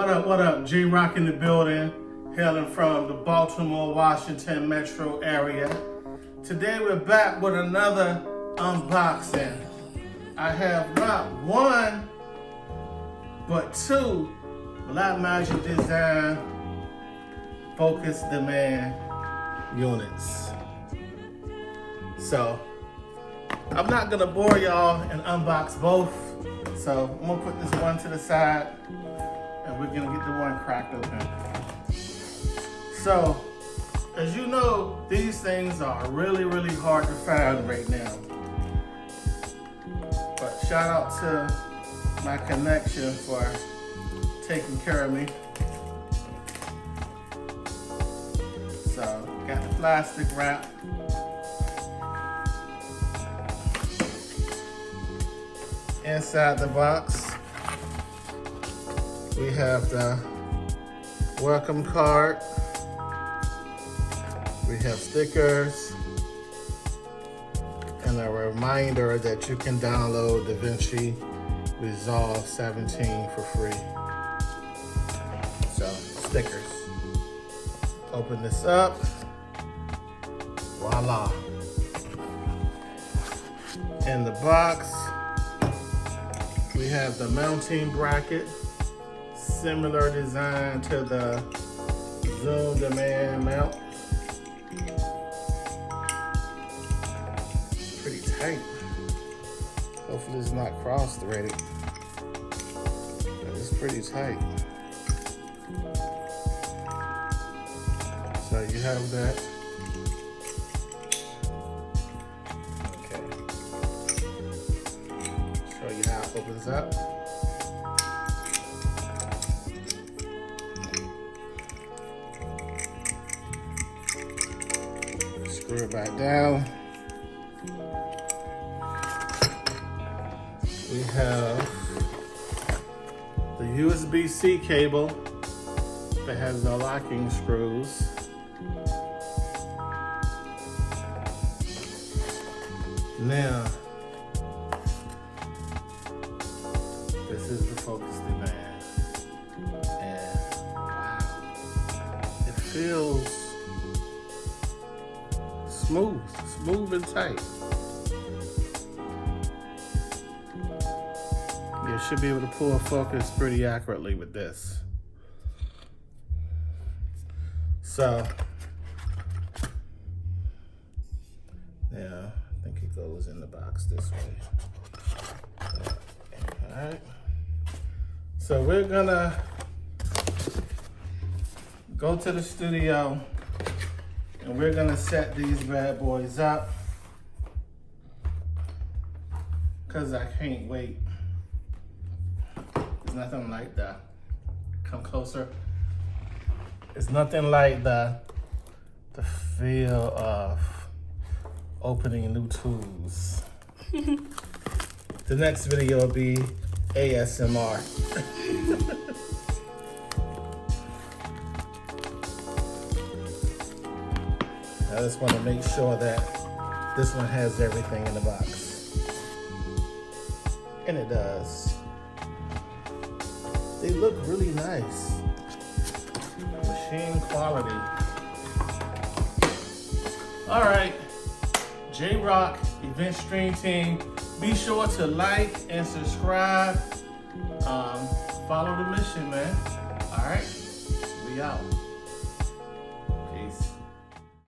What up? J-Rock in the building, hailing from the Baltimore, Washington metro area. Today we're back with another unboxing. I have not one, but two Black Magic Design Focus Demand units. So, I'm not gonna bore y'all and unbox both. So, I'm gonna put this one to the side and we're gonna get the one cracked open. So, as you know, these things are really hard to find right now. But shout out to my connection for taking care of me. So, got the plastic wrap. Inside the box, we have the welcome card. We have stickers and a reminder that you can download DaVinci Resolve 17 for free. So, stickers. Open this up. Voila. In the box, we have the mounting bracket, similar design to the Zoom Demand mount. Pretty tight. Hopefully it's not cross-threaded. It's pretty tight. So you have that. Show you how it opens up. Screw it back down. We have the USB-C cable that has the locking screws. Now, this is the Focus Demand, and wow, it feels smooth and tight. You should be able to pull focus pretty accurately with this. So, yeah, I think it goes in the box this way. All right. So we're gonna go to the studio and we're gonna set these bad boys up because I can't wait. There's nothing like the, come closer. It's nothing like the feel of opening new tools. The next video will be ASMR. I just want to make sure that this one has everything in the box. And it does. They look really nice. Machine quality. All right, J-Rock Event Stream Team. Be sure to like and subscribe. Follow the mission, man. All right, we out.